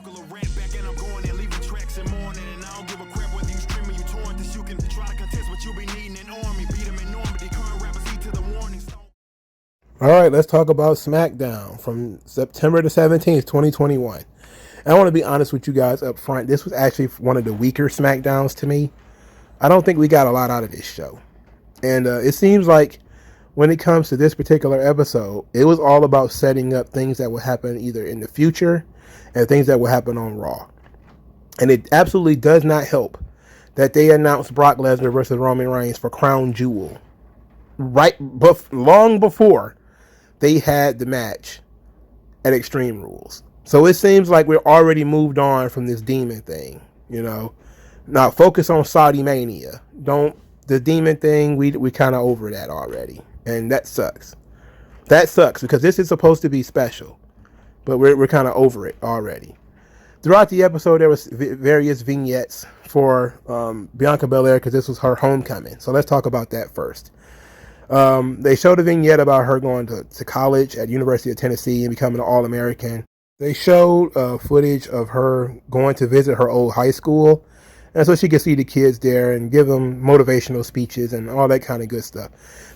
circle of red back and I'm going and leaving tracks and morning. And I don't give a crap whether you stream or you torrent this. You can try to contest, but you'll be needing an army. Beat them in Normandy, current rappers eat to the warning stone. All right, let's talk about SmackDown from September the 17th, 2021. And I want to be honest with you guys up front. This was actually one of the weaker SmackDowns to me. I don't think we got a lot out of this show. And it seems like when it comes to this particular episode, it was all about setting up things that will happen either in the future and things that will happen on Raw. And it absolutely does not help that they announced Brock Lesnar versus Roman Reigns for Crown Jewel long before they had the match at Extreme Rules. So it seems like we're already moved on from this demon thing, you know. Now focus on Saudi Mania. The demon thing, we kind of over that already. And that sucks. That sucks because this is supposed to be special. But we're kind of over it already. Throughout the episode, there was various vignettes for Bianca Belair because this was her homecoming. So let's talk about that first. They showed a vignette about her going to college at University of Tennessee and becoming an All-American. They showed footage of her going to visit her old high school. And so she could see the kids there and give them motivational speeches and all that kind of good stuff.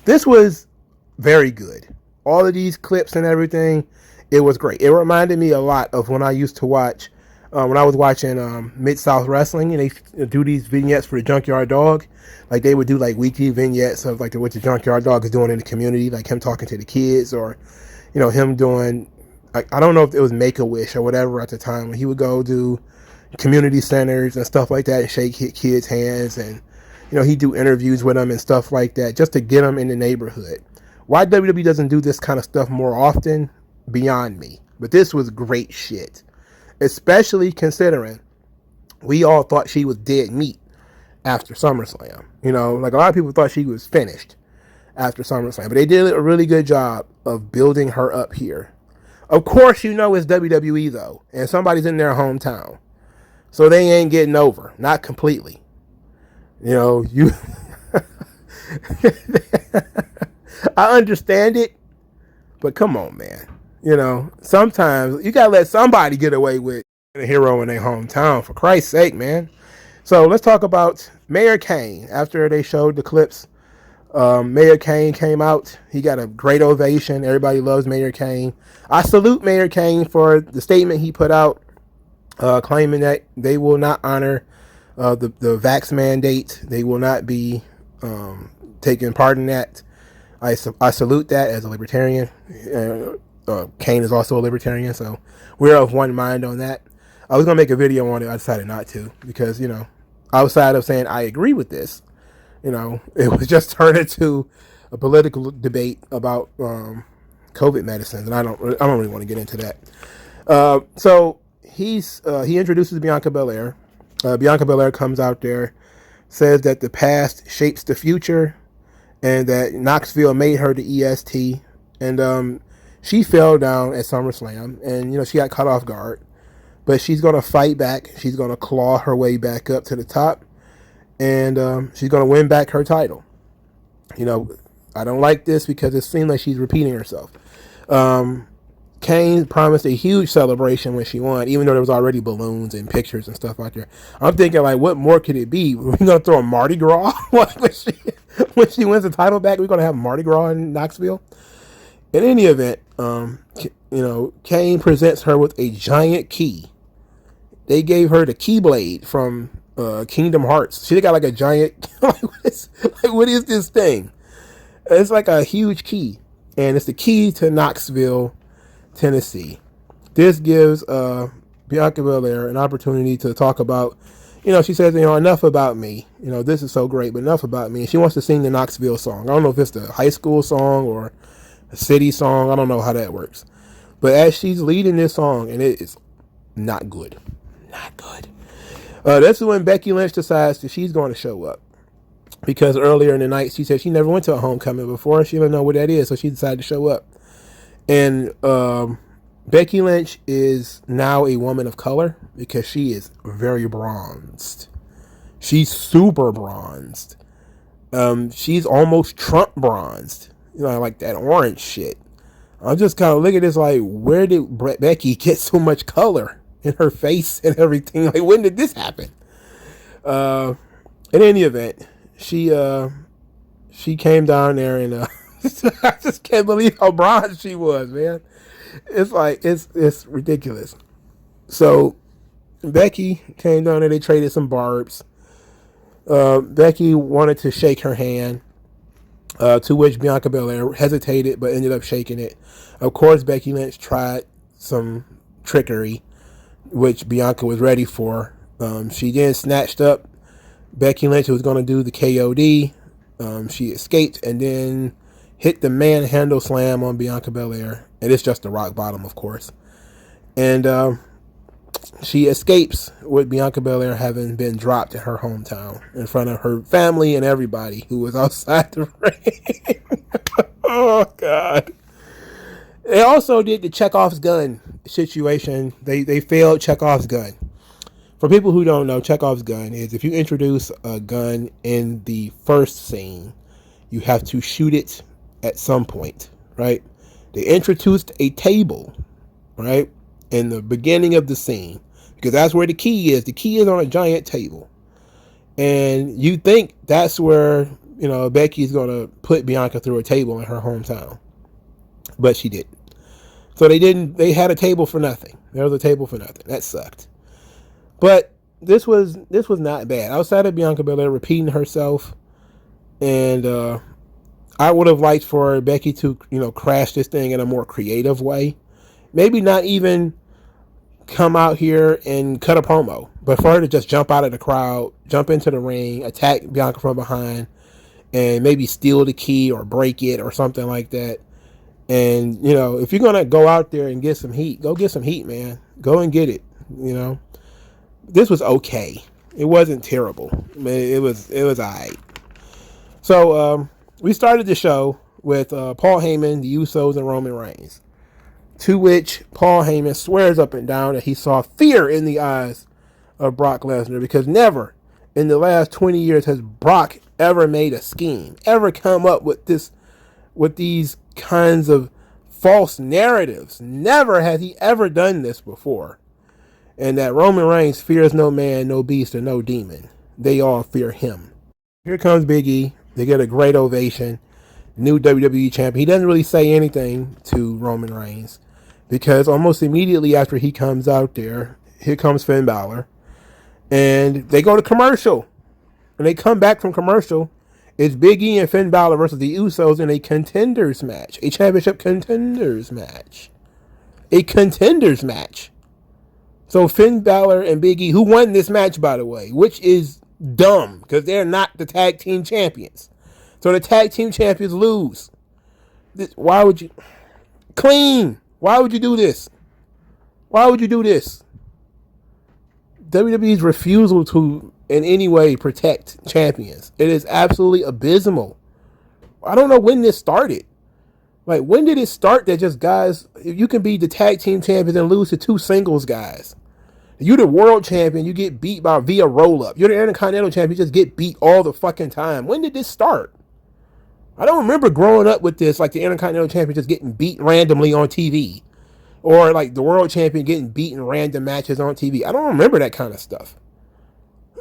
This was very good. All of these clips and everything, it was great. It reminded me a lot of when I used to watch, when I was watching Mid-South Wrestling, and they do these vignettes for the Junkyard Dog. Like they would do like weekly vignettes of like what the Junkyard Dog is doing in the community, like him talking to the kids, or you know, him doing, I don't know if it was Make-A-Wish or whatever at the time, when he would go do community centers and stuff like that and shake kids' hands, and you know, he'd do interviews with them and stuff like that just to get them in the neighborhood. Why WWE doesn't do this kind of stuff more often, beyond me. But this was great shit, especially considering we all thought she was dead meat after SummerSlam. You know, like a lot of people thought she was finished after SummerSlam, but they did a really good job of building her up here. Of course, you know it's WWE though, and somebody's in their hometown, so they ain't getting over, not completely. You know, I understand it, but come on, man. You know, sometimes you gotta let somebody get away with a hero in their hometown, for Christ's sake, man. So let's talk about Mayor Kane. After they showed the clips, Mayor Kane came out. He got a great ovation. Everybody loves Mayor Kane. I salute Mayor Kane for the statement he put out, claiming that they will not honor the vax mandate. They will not be taking part in that. I salute that as a libertarian. Kane is also a libertarian, so we're of one mind on that. I was going to make a video on it. I decided not to because, you know, outside of saying I agree with this, you know, it was just turned into a political debate about COVID medicines, and I don't really want to get into that. So he introduces Bianca Belair. Bianca Belair comes out there, says that the past shapes the future, and that Knoxville made her the EST, and she fell down at SummerSlam, and you know, she got caught off guard, but she's gonna fight back. She's gonna claw her way back up to the top, and she's gonna win back her title. You know, I don't like this because it seems like she's repeating herself. Kane promised a huge celebration when she won, even though there was already balloons and pictures and stuff out there. I'm thinking, like, what more could it be? We're going to throw a Mardi Gras when she wins the title back. We're going to have Mardi Gras in Knoxville. In any event, you know, Kane presents her with a giant key. They gave her the Keyblade from Kingdom Hearts. She got like a giant, what is this thing? It's like a huge key, and it's the key to Knoxville, Tennessee. This gives Bianca Belair an opportunity to talk about, you know, she says, you know, enough about me. You know, this is so great, but enough about me. And she wants to sing the Knoxville song. I don't know if it's the high school song or a city song. I don't know how that works. But as she's leading this song, and it is not good. Not good. That's when Becky Lynch decides that she's going to show up. Because earlier in the night, she said she never went to a homecoming before. She didn't know what that is, so she decided to show up. And Becky Lynch is now a woman of color because she is very bronzed. She's super bronzed. She's almost Trump bronzed. You know, like that orange shit. I'm just kind of looking at this like, where did Becky get so much color in her face and everything. Like, when did this happen? In any event, she came down there and I just can't believe how bronze she was, man. It's like it's ridiculous. So Becky came down there. They traded some barbs. Becky wanted to shake her hand, to which Bianca Belair hesitated but ended up shaking it. Of course, Becky Lynch tried some trickery, which Bianca was ready for. She then snatched up Becky Lynch, who was going to do the KOD. She escaped and then hit the manhandle slam on Bianca Belair. And it's just the rock bottom, of course. And she escapes with Bianca Belair having been dropped in her hometown in front of her family and everybody who was outside the ring. Oh, God. They also did the Chekhov's gun situation. They failed Chekhov's gun. For people who don't know, Chekhov's gun is if you introduce a gun in the first scene, you have to shoot it at some point, right? They introduced a table, right, in the beginning of the scene, because that's where the key is. The key is on a giant table. And you think that's where, Becky's going to put Bianca through a table in her hometown. But she didn't. So they had a table for nothing. There was a table for nothing. That sucked. But this was not bad. Outside of Bianca Belair repeating herself, and I would have liked for Becky to, crash this thing in a more creative way. Maybe not even come out here and cut a promo, but for her to just jump out of the crowd, jump into the ring, attack Bianca from behind, and maybe steal the key or break it or something like that. And, if you're going to go out there and get some heat, go get some heat, man. Go and get it, This was okay. It wasn't terrible. It was all right. So, we started the show with Paul Heyman, the Usos, and Roman Reigns. To which Paul Heyman swears up and down that he saw fear in the eyes of Brock Lesnar, because never in the last 20 years has Brock ever made a scheme, ever come up with these kinds of false narratives. Never has he ever done this before. And that Roman Reigns fears no man, no beast, or no demon. They all fear him. Here comes Big E. They get a great ovation. New WWE champion. He doesn't really say anything to Roman Reigns, because almost immediately after he comes out there, here comes Finn Balor. And they go to commercial. When they come back from commercial, it's Big E and Finn Balor versus the Usos in a contenders match. A championship contenders match. A contenders match. So Finn Balor and Big E, who won this match, by the way, which is dumb, because they're not the tag team champions. So the tag team champions lose. Why would you... Clean! Why would you do this? Why would you do this? WWE's refusal to in any way protect champions. It is absolutely abysmal. I don't know when this started. Like, when did it start that just guys, you can be the tag team champions and lose to two singles guys? You're the world champion, you get beat via roll-up. You're the Intercontinental champion, you just get beat all the fucking time. When did this start? I don't remember growing up with this, like the Intercontinental champion just getting beat randomly on TV. Or like the world champion getting beat in random matches on TV. I don't remember that kind of stuff.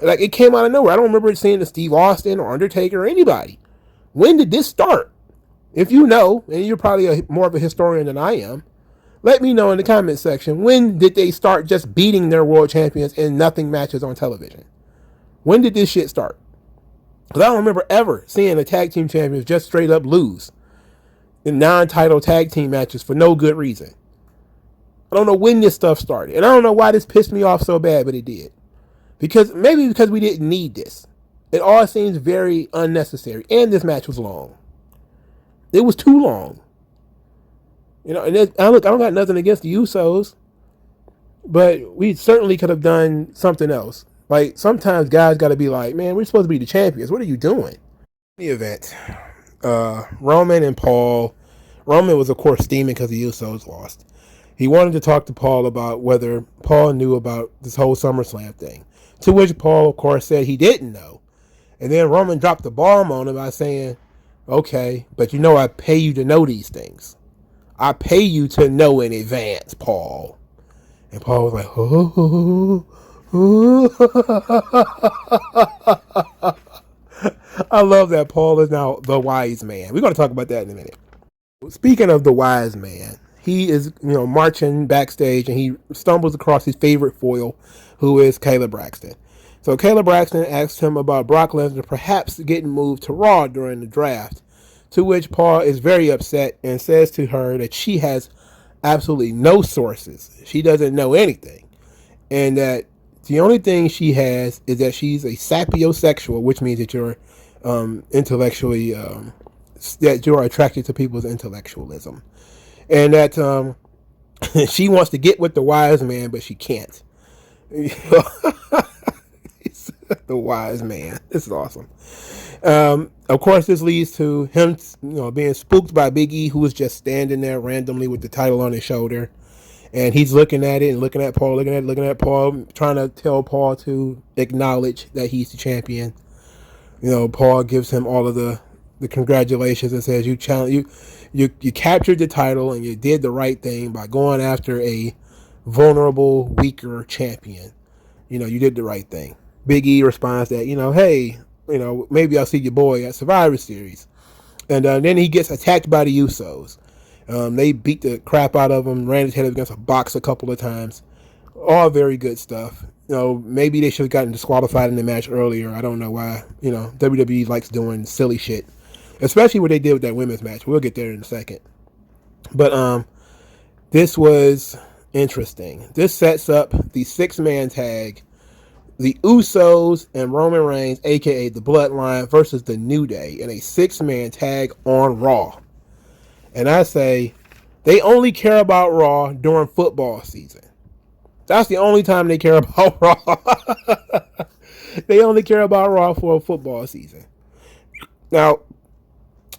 Like, it came out of nowhere. I don't remember seeing the Steve Austin or Undertaker or anybody. When did this start? If you know, and you're probably more of a historian than I am, let me know in the comment section. When did they start just beating their world champions in nothing matches on television? When did this shit start? Because I don't remember ever seeing the tag team champions just straight up lose in non-title tag team matches for no good reason. I don't know when this stuff started. And I don't know why this pissed me off so bad, but it did. Maybe because we didn't need this. It all seems very unnecessary. And this match was long. It was too long. And I don't got nothing against the Usos, but we certainly could have done something else. Like, sometimes guys got to be like, man, we're supposed to be the champions. What are you doing? The event, Roman and Paul. Roman was, of course, steaming because the Usos lost. He wanted to talk to Paul about whether Paul knew about this whole SummerSlam thing. To which Paul, of course, said he didn't know. And then Roman dropped the bomb on him by saying, okay, but I pay you to know these things. I pay you to know in advance, Paul. And Paul was like, oh, oh. I love that Paul is now the wise man. We're going to talk about that in a minute. Speaking of the wise man, he is, marching backstage and he stumbles across his favorite foil, who is Kayla Braxton. So Kayla Braxton asks him about Brock Lesnar perhaps getting moved to Raw during the draft, to which Paul is very upset and says to her that she has absolutely no sources. She doesn't know anything. And that the only thing she has is that she's a sapiosexual, which means that you're intellectually, that you're attracted to people's intellectualism. And that she wants to get with the wise man, but she can't. The wise man. This is awesome. Of course, this leads to him, being spooked by Big E, who was just standing there randomly with the title on his shoulder. And he's looking at it and looking at Paul, looking at Paul, trying to tell Paul to acknowledge that he's the champion. Paul gives him all of the congratulations and says, you captured the title and you did the right thing by going after a vulnerable, weaker champion. You did the right thing. Big E responds that, hey, maybe I'll see your boy at Survivor Series. And then he gets attacked by the Usos. They beat the crap out of him, ran his head up against a box a couple of times. All very good stuff. Maybe they should have gotten disqualified in the match earlier. I don't know why. WWE likes doing silly shit, especially what they did with that women's match. We'll get there in a second. But this was interesting. This sets up the 6-man tag, the Usos and Roman Reigns, aka the Bloodline, versus the New Day in a 6-man tag on Raw. And I say, they only care about Raw during football season. That's the only time they care about Raw. They only care about Raw for a football season. Now,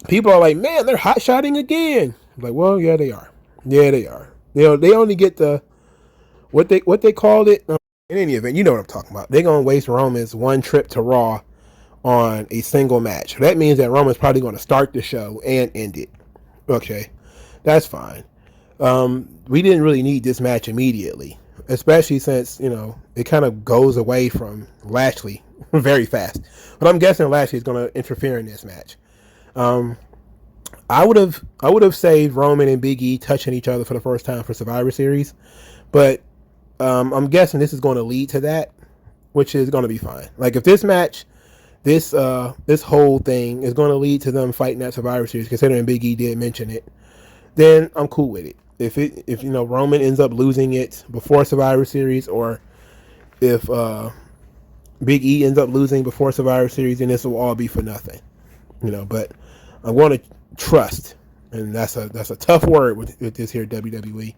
people are like, man, they're hot-shotting again. I'm like, well, yeah, they are. Yeah, they are. They only get the, what they called it. In any event, you know what I'm talking about. They're going to waste Roman's one trip to Raw on a single match. That means that Roman's probably going to start the show and end it. Okay, that's fine. We didn't really need this match immediately, especially since, it kind of goes away from Lashley very fast. But I'm guessing Lashley is going to interfere in this match. I would have saved Roman and Big E touching each other for the first time for Survivor Series, but I'm guessing this is going to lead to that, which is going to be fine. Like if this match, this whole thing is going to lead to them fighting at Survivor Series, considering Big E did mention it, then I'm cool with it. If Roman ends up losing it before Survivor Series, or if Big E ends up losing before Survivor Series, then this will all be for nothing. But I want to trust, and that's a tough word with this here WWE,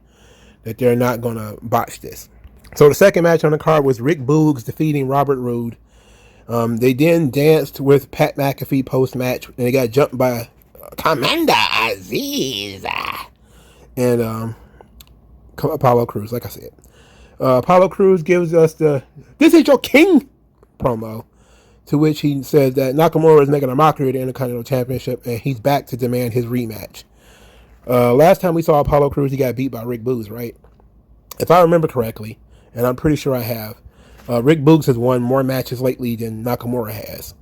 that they're not going to botch this. So the second match on the card was Rick Boogs defeating Robert Roode. They then danced with Pat McAfee post-match, and they got jumped by Commander Aziz and Apollo Crews, like I said. Apollo Crews gives us the "This is your king" promo, to which he says that Nakamura is making a mockery of the Intercontinental Championship, and he's back to demand his rematch. Last time we saw Apollo Crews, he got beat by Rick Boogs, right? If I remember correctly, and I'm pretty sure I have, Rick Boogs has won more matches lately than Nakamura has.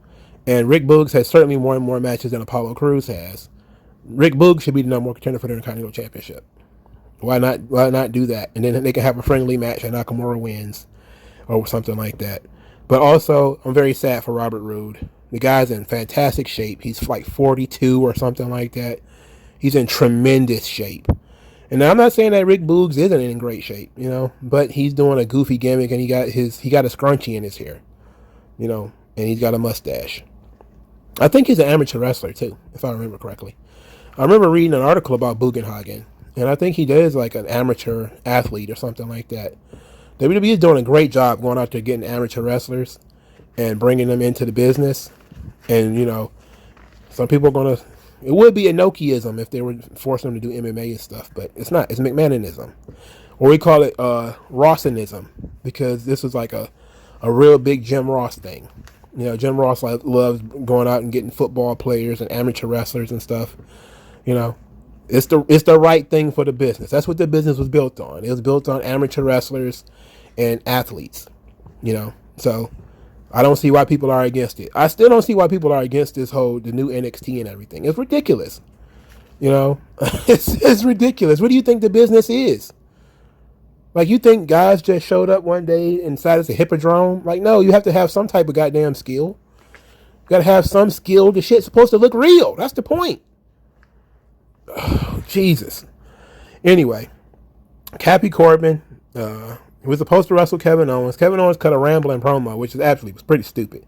And Rick Boogs has certainly won more matches than Apollo Crews has. Rick Boogs should be the number one contender for the Intercontinental Championship. Why not do that? And then they can have a friendly match and Nakamura wins or something like that. But also, I'm very sad for Robert Roode. The guy's in fantastic shape. He's like 42 or something like that. He's in tremendous shape. And now I'm not saying that Rick Boogs isn't in great shape, but he's doing a goofy gimmick, and he got a scrunchie in his hair, and he's got a mustache. I think he's an amateur wrestler too, if I remember correctly. I remember reading an article about Bugenhagen, and I think he is like an amateur athlete or something like that. WWE is doing a great job going out there getting amateur wrestlers and bringing them into the business. And, some people are going to... It would be Inokiism if they were forcing them to do MMA and stuff, but it's not. It's McMahonism. Or we call it Rawsonism, because this is like a real big Jim Ross thing. Jim Ross loves going out and getting football players and amateur wrestlers and stuff, It's the right thing for the business. That's what the business was built on. It was built on amateur wrestlers and athletes, you know. So I don't see why people are against it. I still don't see why people are against the new NXT and everything. It's ridiculous. You know, it's ridiculous. What do you think the business is? Like, you think guys just showed up one day and decided it's a hippodrome? Like, no, you have to have some type of goddamn skill. You gotta have some skill. The shit's supposed to look real. That's the point. Oh, Jesus. Anyway, Happy Corbin was supposed to wrestle Kevin Owens. Kevin Owens cut a rambling promo, which was pretty stupid.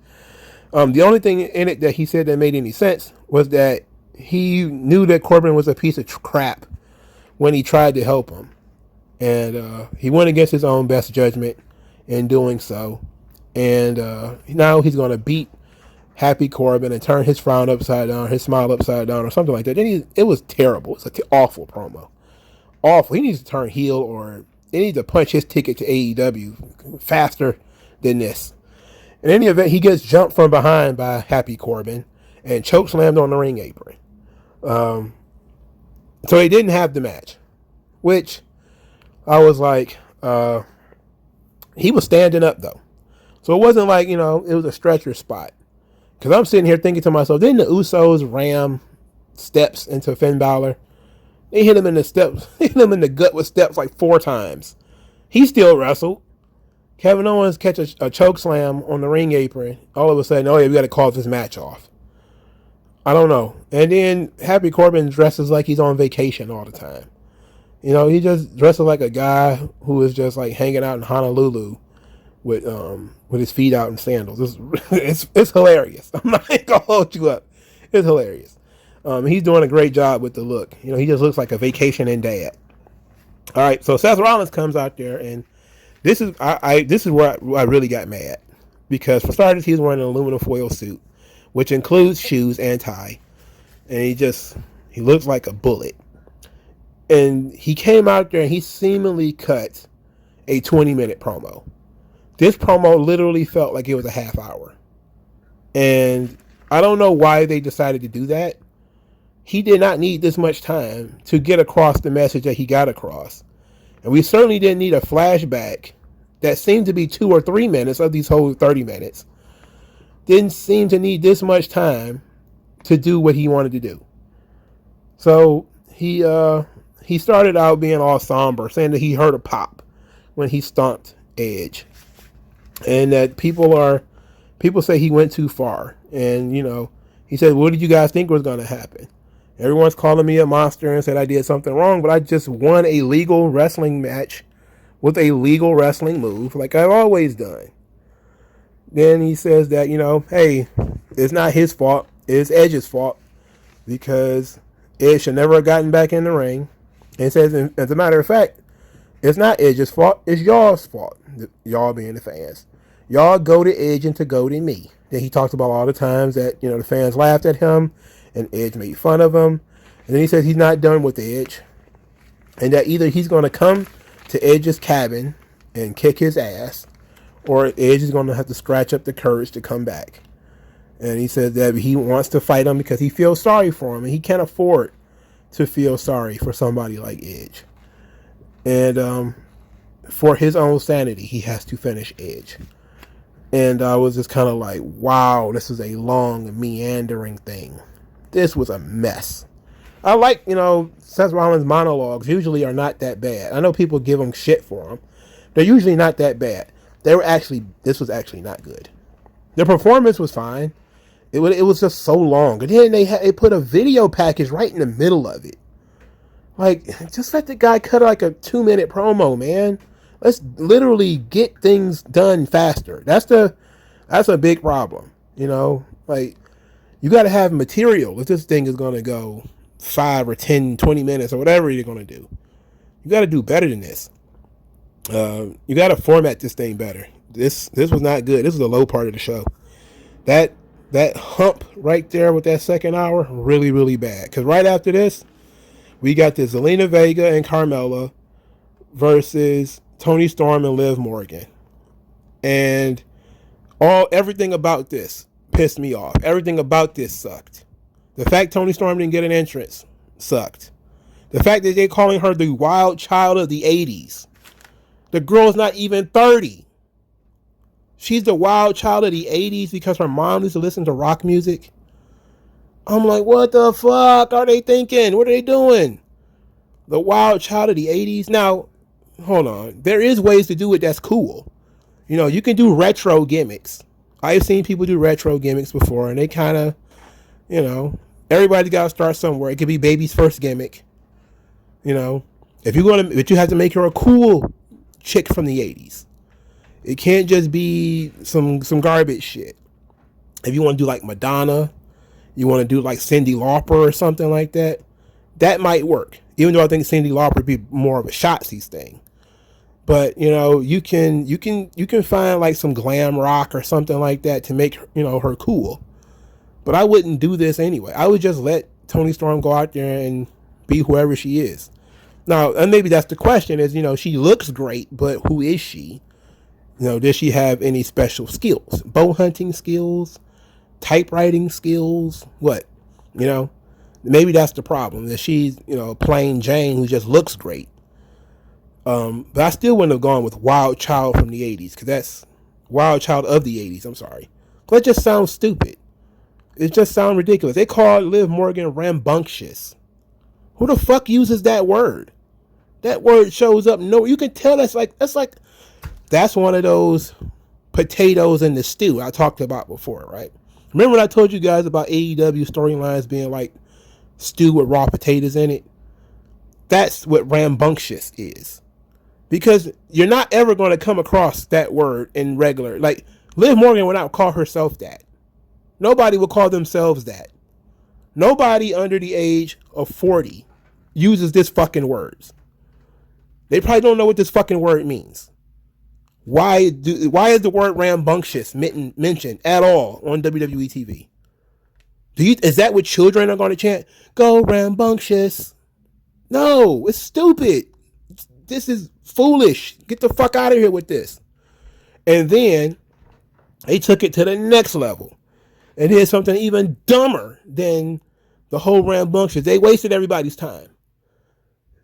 The only thing in it that he said that made any sense was that he knew that Corbin was a piece of crap when he tried to help him. And he went against his own best judgment in doing so. And now he's going to beat Happy Corbin and turn his frown upside down, his smile upside down, or something like that. Then it was terrible. It's an awful promo. Awful. He needs to turn heel, or they need to punch his ticket to AEW faster than this. In any event, he gets jumped from behind by Happy Corbin and chokeslammed on the ring apron. So he didn't have the match, which I was like, he was standing up though. So it wasn't like, it was a stretcher spot. Because I'm sitting here thinking to myself, didn't the Usos ram steps into Finn Balor? They hit him in the steps, hit him in the gut with steps like 4 times. He still wrestled. Kevin Owens catch a choke slam on the ring apron. All of a sudden, oh yeah, we got to call this match off. I don't know. And then Happy Corbin dresses like he's on vacation all the time. He just dresses like a guy who is just like hanging out in Honolulu with his feet out in sandals. It's hilarious. I'm not gonna hold you up. It's hilarious. He's doing a great job with the look. He just looks like a vacationing dad. All right, so Seth Rollins comes out there, and this is where I really got mad, because for starters, he's wearing an aluminum foil suit, which includes shoes and tie, and he looks like a bullet. And he came out there and he seemingly cut a 20-minute promo. This promo literally felt like it was a half hour. And I don't know why they decided to do that. He did not need this much time to get across the message that he got across. And we certainly didn't need a flashback that seemed to be 2 or 3 minutes of these whole 30 minutes. Didn't seem to need this much time to do what he wanted to do. So he started out being all somber, saying that he heard a pop when he stomped Edge. And that people say he went too far. And, he said, what did you guys think was going to happen? Everyone's calling me a monster and said I did something wrong, but I just won a legal wrestling match with a legal wrestling move like I've always done. Then he says that, hey, it's not his fault. It's Edge's fault, because Edge should never have gotten back in the ring. And says, as a matter of fact, it's not Edge's fault. It's y'all's fault. Y'all being the fans. Y'all go to Edge and to go to me. Then he talks about all the times that, the fans laughed at him and Edge made fun of him. And then he says he's not done with Edge. And that either he's going to come to Edge's cabin and kick his ass, or Edge is going to have to scratch up the courage to come back. And he says that he wants to fight him because he feels sorry for him. And he can't afford to feel sorry for somebody like Edge. And for his own sanity, he has to finish Edge. And I was just kind of like, wow, this is a long, meandering thing. This was a mess. I like, Seth Rollins' monologues usually are not that bad. I know people give him shit for them. They're usually not that bad. This was actually not good. The performance was fine. It was just so long. And then they put a video package right in the middle of it. Like, just let the guy cut like a 2-minute promo, man. Let's literally get things done faster. That's a big problem. Like, you got to have material if this thing is going to go 5 or 10, 20 minutes or whatever you're going to do. You got to do better than this. You got to format this thing better. This was not good. This was the low part of the show. That hump right there with that second hour, really, really bad. Because right after this, we got the Zelina Vega and Carmella versus Toni Storm and Liv Morgan. And everything about this pissed me off. Everything about this sucked. The fact Toni Storm didn't get an entrance sucked. The fact that they're calling her the wild child of the 80s. The girl's not even 30. She's the wild child of the 80s because her mom used to listen to rock music. I'm like, what the fuck are they thinking? What are they doing? The wild child of the 80s. Now, hold on. There is ways to do it that's cool. You know, you can do retro gimmicks. I've seen people do retro gimmicks before, and they kind of, you know, everybody's got to start somewhere. It could be baby's first gimmick. You know, if you're going to, but you have to make her a cool chick from the 80s. It can't just be some garbage shit. If you want to do like Madonna, you want to do like Cyndi Lauper or something like that, that might work. Even though I think Cyndi Lauper would be more of a Shotzi's thing. But, you know, you can find like some glam rock or something like that to make, you know, her cool. But I wouldn't do this anyway. I would just let Toni Storm go out there and be whoever she is. Now, and maybe that's the question is, you know, she looks great, but who is she? You know, does she have any special skills? Bow hunting skills? Typewriting skills? What? You know, maybe that's the problem. That she's, you know, plain Jane who just looks great. But I still wouldn't have gone with Wild Child from the 80s, because that's Wild Child of the 80s, I'm sorry. That just sounds stupid. It just sounds ridiculous. They call Liv Morgan rambunctious. Who the fuck uses that word? That word shows up. No, you can tell that's one of those potatoes in the stew I talked about before, right? Remember when I told you guys about AEW storylines being like stew with raw potatoes in it? That's what rambunctious is. Because you're not ever going to come across that word in regular. Like, Liv Morgan would not call herself that. Nobody would call themselves that. Nobody under the age of 40 uses this fucking words. They probably don't know what this fucking word means. Why is the word rambunctious mentioned at all on WWE TV? Is that what children are going to chant? Go rambunctious. No, it's stupid. This is foolish. Get the fuck out of here with this. And then they took it to the next level and did something even dumber than the whole rambunctious. They wasted everybody's time.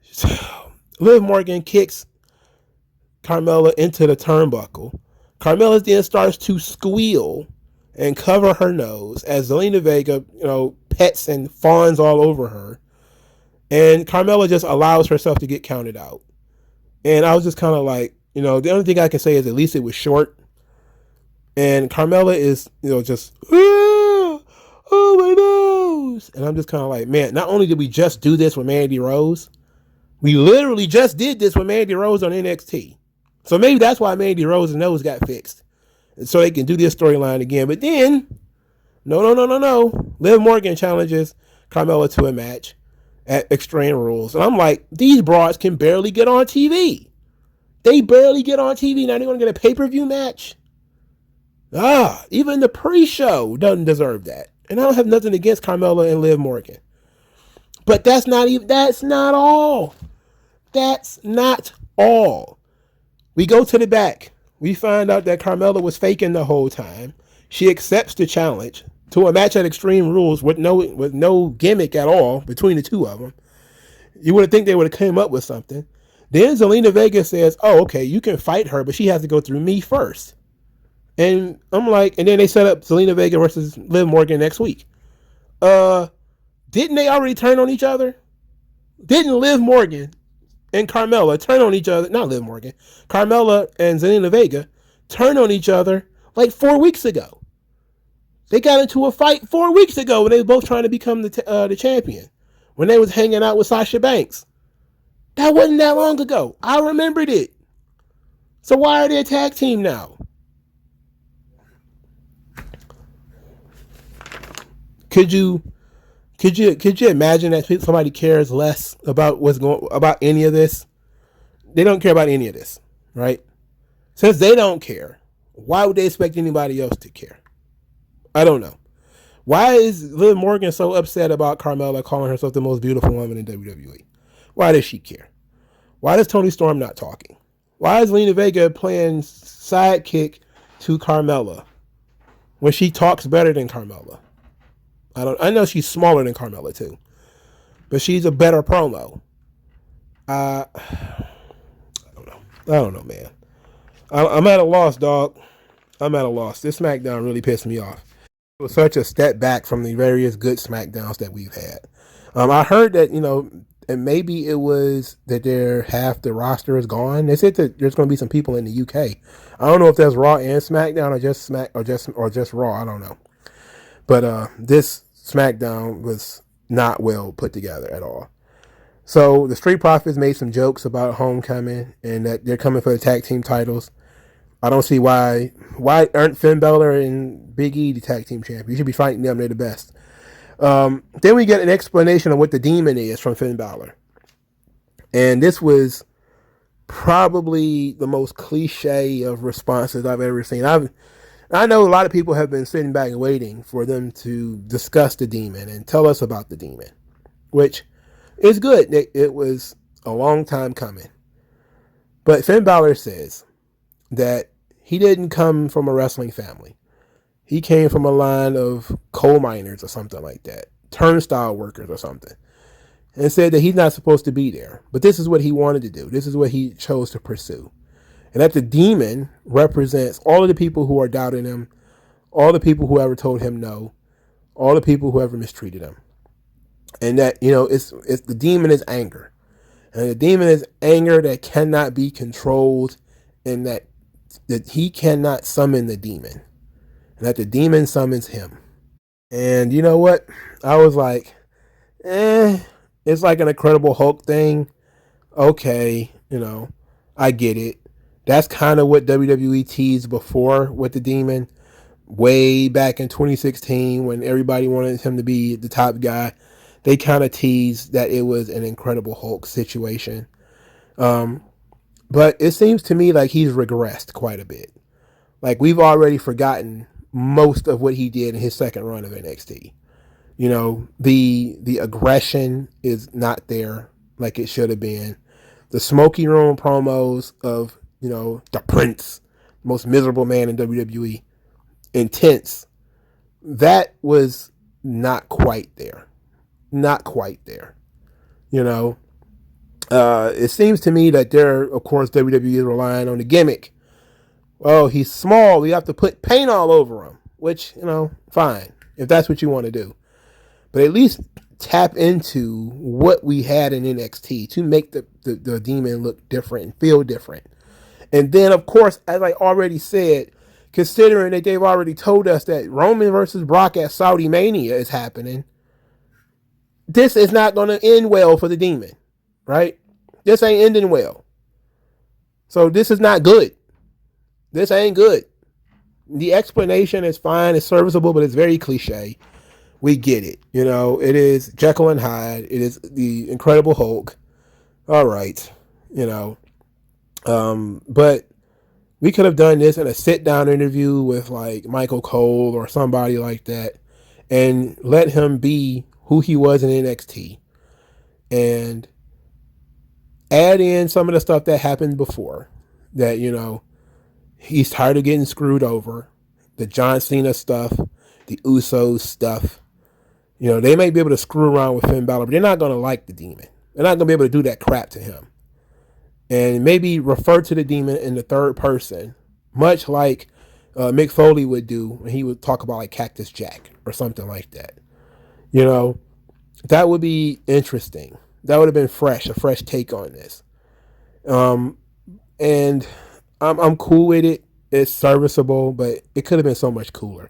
So, Liv Morgan kicks Carmella into the turnbuckle. Carmella then starts to squeal and cover her nose as Zelina Vega, you know, pets and fawns all over her. And Carmella just allows herself to get counted out. And I was just kind of like, you know, the only thing I can say is at least it was short. And Carmella is, you know, just, oh my nose. And I'm just kind of like, man, not only did we just do this with Mandy Rose, we literally just did this with Mandy Rose on NXT. So maybe that's why Mandy Rose's nose got fixed. And so they can do this storyline again. But then, no. Liv Morgan challenges Carmella to a match at Extreme Rules. And I'm like, these broads can barely get on TV. They barely get on TV. Now they're going to get a pay-per-view match? Even the pre-show doesn't deserve that. And I don't have nothing against Carmella and Liv Morgan. But that's not all. That's not all. We go to the back. We find out that Carmella was faking the whole time. She accepts the challenge to a match at Extreme Rules with no gimmick at all between the two of them. You would think they would have come up with something. Then Zelina Vega says, oh, okay, you can fight her, but she has to go through me first. And I'm like, and then they set up Zelina Vega versus Liv Morgan next week. Didn't they already turn on each other? Didn't Liv Morgan and Carmella turn on each other? Not Liv Morgan. Carmella and Zelina Vega turn on each other like 4 weeks ago. They got into a fight 4 weeks ago when they were both trying to become the champion. When they was hanging out with Sasha Banks. That wasn't that long ago. I remembered it. So why are they a tag team now? Could you imagine that somebody cares less about about any of this? They don't care about any of this, right? Since they don't care, why would they expect anybody else to care? I don't know. Why is Liv Morgan so upset about Carmella calling herself the most beautiful woman in WWE? Why does she care? Why does Toni Storm not talking? Why is Zelina Vega playing sidekick to Carmella when she talks better than Carmella? I know she's smaller than Carmella too, but she's a better promo. I don't know. I don't know, man. I'm at a loss, dog. I'm at a loss. This SmackDown really pissed me off. It was such a step back from the various good SmackDowns that we've had. I heard that, and maybe it was that half the roster is gone. They said that there's going to be some people in the UK. I don't know if that's Raw and SmackDown or just just Raw. I don't know. But this SmackDown was not well put together at all. So the Street Profits made some jokes about Homecoming and that they're coming for the tag team titles. I don't see why aren't Finn Balor and Big E the tag team champions? You should be fighting them. They're the best. Then we get an explanation of what the demon is from Finn Balor. And this was probably the most cliche of responses I've ever seen. I know a lot of people have been sitting back and waiting for them to discuss the demon and tell us about the demon, which is good. It was a long time coming. But Finn Balor says that he didn't come from a wrestling family. He came from a line of coal miners or something like that, turnstile workers or something, and said that he's not supposed to be there. But this is what he wanted to do. This is what he chose to pursue. And that the demon represents all of the people who are doubting him, all the people who ever told him no, all the people who ever mistreated him. And that, it's the demon is anger. And the demon is anger that cannot be controlled, and that he cannot summon the demon. And that the demon summons him. And you know what? I was like, it's like an Incredible Hulk thing. Okay, I get it. That's kind of what WWE teased before with the demon. Way back in 2016 when everybody wanted him to be the top guy. They kind of teased that it was an Incredible Hulk situation. But it seems to me like he's regressed quite a bit. Like we've already forgotten most of what he did in his second run of NXT. The aggression is not there like it should have been. The smoky room promos of, the Prince, most miserable man in WWE, intense. That was not quite there. Not quite there. It seems to me that of course, WWE is relying on the gimmick. Oh, he's small. We have to put paint all over him, which, fine, if that's what you want to do. But at least tap into what we had in NXT to make the demon look different and feel different. And then, of course, as I already said, considering that they've already told us that Roman versus Brock at Saudi Mania is happening, this is not going to end well for the demon, right? This ain't ending well. So this is not good. This ain't good. The explanation is fine, it's serviceable, but it's very cliche. We get it. It is Jekyll and Hyde. It is the Incredible Hulk. All right. But we could have done this in a sit-down interview with like Michael Cole or somebody like that and let him be who he was in NXT and add in some of the stuff that happened before that, he's tired of getting screwed over. The John Cena stuff, the Usos stuff. They may be able to screw around with Finn Balor, but they're not going to like the demon. They're not going to be able to do that crap to him. And maybe refer to the demon in the third person, much like Mick Foley would do when he would talk about like Cactus Jack or something like that. That would be interesting. That would have been a fresh take on this. And I'm cool with it. It's serviceable, but it could have been so much cooler.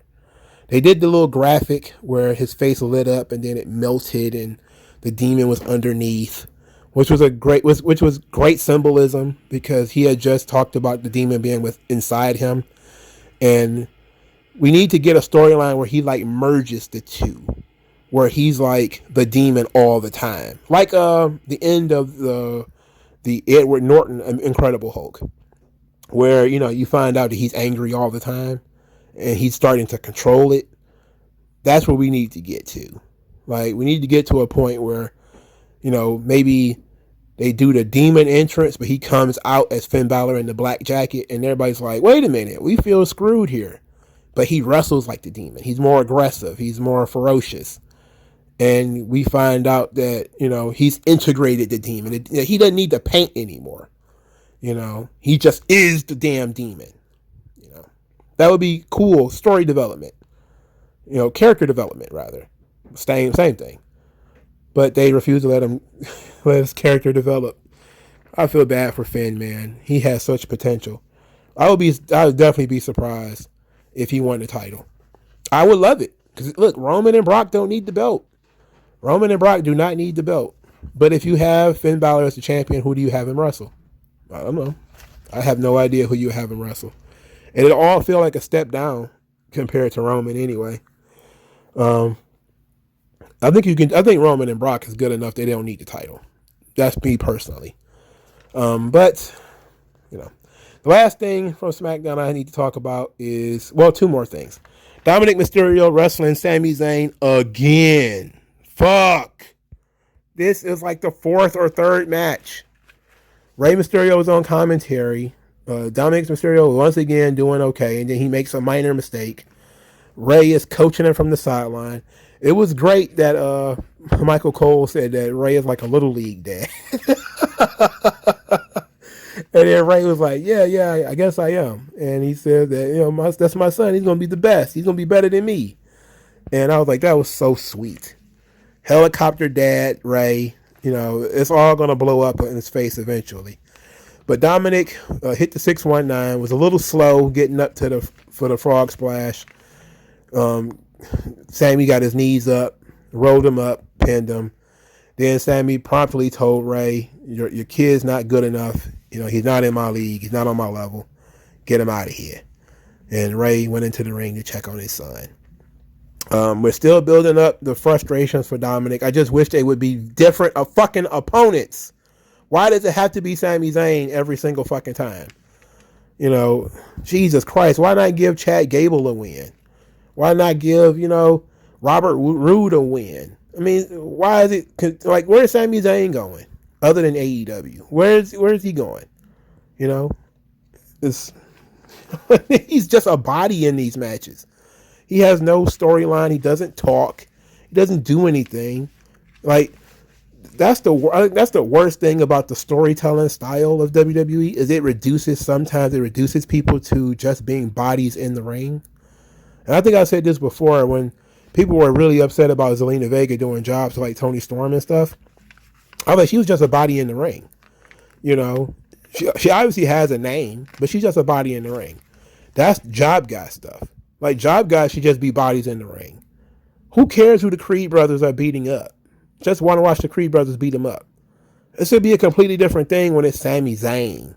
They did the little graphic where his face lit up and then it melted and the demon was underneath, which was great symbolism because he had just talked about the demon being inside him. And we need to get a storyline where he like merges the two, where he's like the demon all the time. Like the end of the Edward Norton Incredible Hulk, where, you find out that he's angry all the time and he's starting to control it. That's where we need to get to. Like, we need to get to a point where, maybe they do the demon entrance, but he comes out as Finn Balor in the black jacket and everybody's like, wait a minute, we feel screwed here. But he wrestles like the demon. He's more aggressive. He's more ferocious. And we find out that, he's integrated the demon. He doesn't need to paint anymore. He just is the damn demon. That would be cool story development. Character development rather. Same thing. But they refuse to let his character develop. I feel bad for Finn, man. He has such potential. I would definitely be surprised if he won the title. I would love it. Because look, Roman and Brock don't need the belt. Roman and Brock do not need the belt. But if you have Finn Balor as the champion, who do you have him wrestle? I don't know. I have no idea who you have him wrestle. And it all feel like a step down compared to Roman anyway. I think Roman and Brock is good enough that they don't need the title. That's me personally. But the last thing from SmackDown I need to talk about is, two more things. Dominic Mysterio wrestling Sami Zayn again. Fuck. This is like the fourth or third match. Rey Mysterio was on commentary. Dominic Mysterio once again doing okay, and then he makes a minor mistake. Rey is coaching him from the sideline. It was great that Michael Cole said that Rey is like a little league dad. And then Rey was like, yeah, I guess I am. And he said that, that's my son. He's going to be the best. He's going to be better than me. And I was like, that was so sweet. Helicopter dad, Rey. It's all going to blow up in his face eventually. But Dominic hit the 619, was a little slow getting up for the frog splash. Sammy got his knees up, rolled him up, pinned him. Then Sammy promptly told Rey, your kid's not good enough. He's not in my league. He's not on my level. Get him out of here. And Rey went into the ring to check on his son. We're still building up the frustrations for Dominic. I just wish they would be different fucking opponents. Why does it have to be Sami Zayn every single fucking time? Jesus Christ. Why not give Chad Gable a win? Why not give, Robert Roode a win? I mean, why is it, like, where's Sami Zayn going? Other than AEW. Where's he going? He's just a body in these matches. He has no storyline. He doesn't talk. He doesn't do anything. Like, that's the worst thing about the storytelling style of WWE is sometimes it reduces people to just being bodies in the ring. And I think I said this before when people were really upset about Zelina Vega doing jobs like Toni Storm and stuff. I was like, she was just a body in the ring. She obviously has a name, but she's just a body in the ring. That's job guy stuff. Like, job guys should just be bodies in the ring. Who cares who the Creed brothers are beating up? Just want to watch the Creed brothers beat them up. It should be a completely different thing when it's Sami Zayn,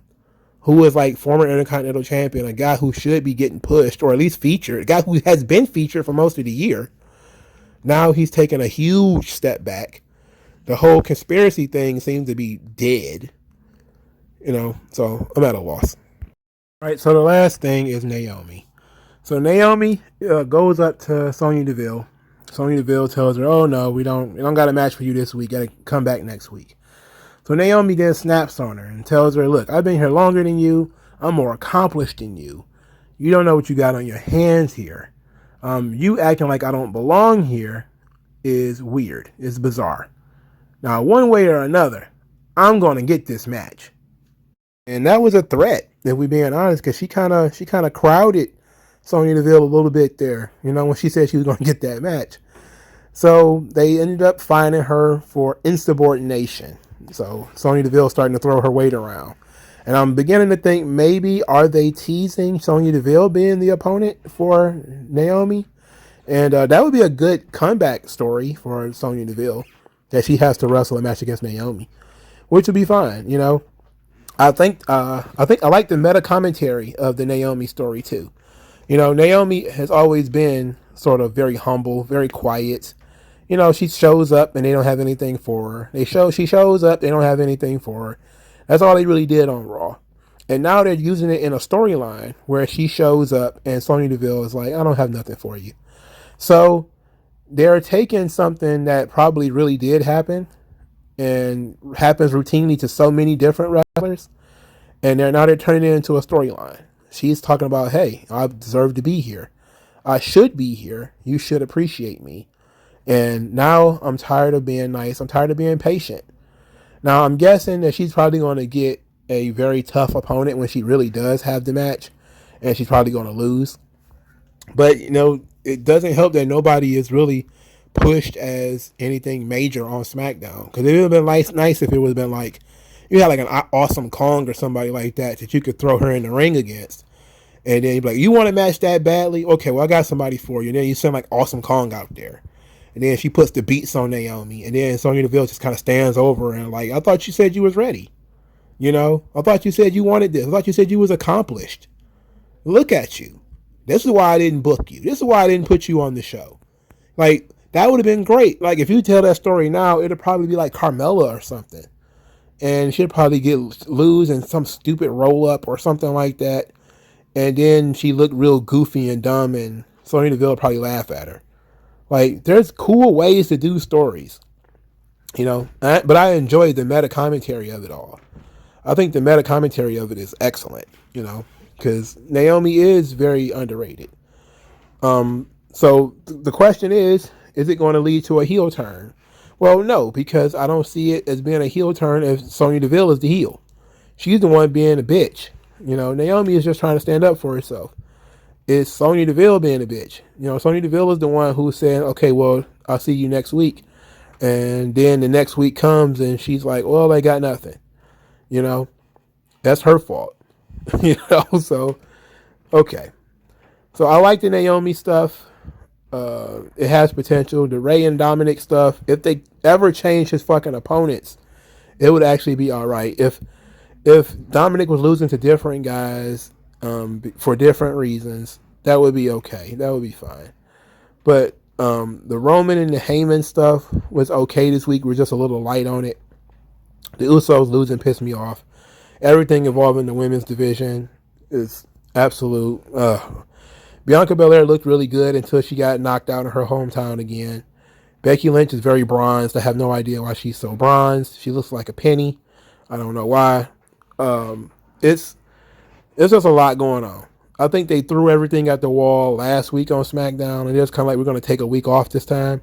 who is like former Intercontinental Champion, a guy who should be getting pushed or at least featured, a guy who has been featured for most of the year. Now he's taken a huge step back. The whole conspiracy thing seems to be dead. So I'm at a loss. All right, so the last thing is Naomi. So Naomi goes up to Sonya Deville. Sonya Deville tells her, "Oh no, we don't got a match for you this week. Got to come back next week." So Naomi then snaps on her and tells her, "Look, I've been here longer than you. I'm more accomplished than you. You don't know what you got on your hands here. You acting like I don't belong here is weird. It's bizarre. Now, one way or another, I'm going to get this match." And that was a threat, if we're being honest, because she kind of crowded Sonya Deville a little bit there, when she said she was going to get that match. So they ended up fining her for insubordination. So Sonya Deville starting to throw her weight around. And I'm beginning to think, maybe are they teasing Sonya Deville being the opponent for Naomi? And that would be a good comeback story for Sonya Deville, that she has to wrestle a match against Naomi, which would be fine. I think I like the meta commentary of the Naomi story too. Naomi has always been sort of very humble, very quiet. She shows up and they don't have anything for her. She shows up, they don't have anything for her. That's all they really did on Raw. And now they're using it in a storyline where she shows up and Sonya Deville is like, "I don't have nothing for you." So they're taking something that probably really did happen and happens routinely to so many different wrestlers, and they're turning it into a storyline. She's talking about, "Hey, I deserve to be here. I should be here. You should appreciate me." And now I'm tired of being nice. I'm tired of being patient. Now I'm guessing that she's probably going to get a very tough opponent when she really does have the match, and she's probably going to lose. But it doesn't help that nobody is really pushed as anything major on SmackDown. Because it would have been nice if it would have been like you had like an Awesome Kong or somebody like that you could throw her in the ring against. And then you'd be like, you want to match that badly? Okay, well, I got somebody for you. And then you send like Awesome Kong out there. And then she puts the beats on Naomi. And then Sonya Deville just kind of stands over and like, I thought you said you was ready. I thought you said you wanted this. I thought you said you was accomplished. Look at you. This is why I didn't book you. This is why I didn't put you on the show. Like, that would have been great. Like, if you tell that story now, it'd probably be like Carmella or something. And she'd probably lose in some stupid roll-up or something like that. And then she looked real goofy and dumb, and Sonya Deville would probably laugh at her. Like, there's cool ways to do stories. But I enjoyed the meta commentary of it all. I think the meta commentary of it is excellent, because Naomi is very underrated. So the question is it going to lead to a heel turn? Well, no, because I don't see it as being a heel turn if Sonya Deville is the heel. She's the one being a bitch. Naomi is just trying to stand up for herself. It's Sonya Deville being a bitch. Sonya Deville is the one who's saying, okay, well, I'll see you next week. And then the next week comes and she's like, well, I got nothing. That's her fault. So, okay. So I like the Naomi stuff. It has potential. The Rey and Dominic stuff, if they ever change his fucking opponents, it would actually be all right. If Dominic was losing to different guys for different reasons, that would be okay. That would be fine. But the Roman and the Heyman stuff was okay this week. We're just a little light on it. The Usos losing pissed me off. Everything involving the women's division is absolute. Bianca Belair looked really good until she got knocked out in her hometown again. Becky Lynch is very bronzed. I have no idea why she's so bronzed. She looks like a penny. I don't know why. It's just a lot going on. I think they threw everything at the wall last week on SmackDown, and it's kind of like we're going to take a week off this time,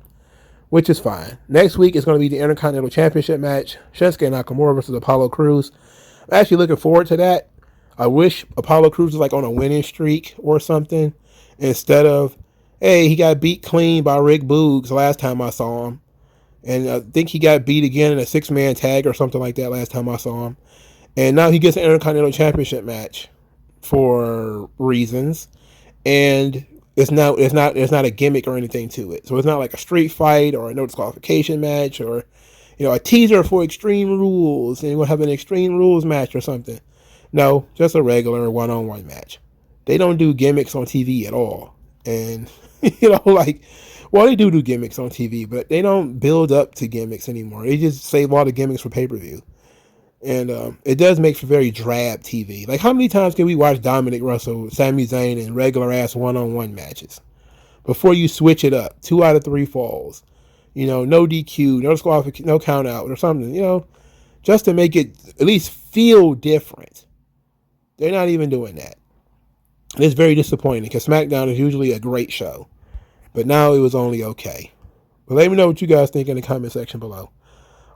which is fine. Next week is going to be the Intercontinental Championship match, Shinsuke Nakamura versus Apollo Crews. I'm actually looking forward to that. I wish Apollo Crews was like on a winning streak or something, instead of, hey, he got beat clean by Rick Boogs last time I saw him. And I think he got beat again in a 6-man tag or something like that last time I saw him. And now he gets an Intercontinental Championship match for reasons. And it's not a gimmick or anything to it. So it's not like a street fight or a no disqualification match or a teaser for Extreme Rules, and we'll have an Extreme Rules match or something. No, just a regular one-on-one match. They don't do gimmicks on TV at all. And, they do gimmicks on TV, but they don't build up to gimmicks anymore. They just save all the gimmicks for pay-per-view. And it does make for very drab TV. Like, how many times can we watch Dominic wrestle Sami Zayn in regular-ass one-on-one matches before you switch it up? 2 out of 3 falls. No DQ, no disqualification, no count out or something, just to make it at least feel different. They're not even doing that. It's very disappointing because SmackDown is usually a great show, but now it was only okay. But let me know what you guys think in the comment section below.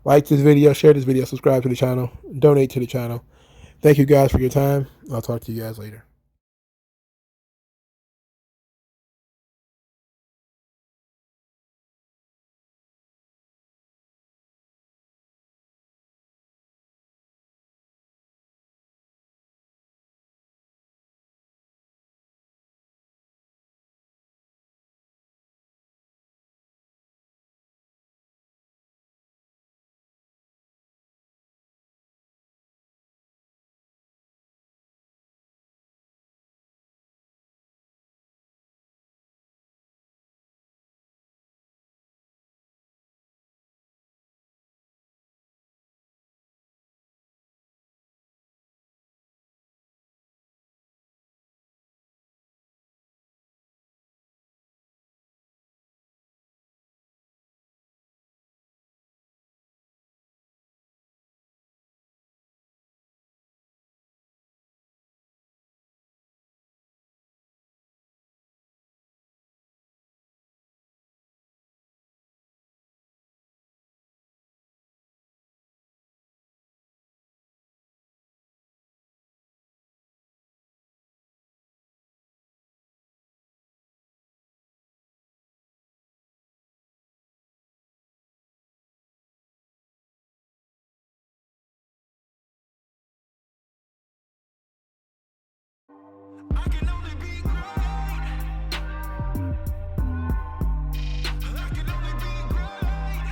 Like this video, share this video, subscribe to the channel, donate to the channel. Thank you guys for your time. I'll talk to you guys later.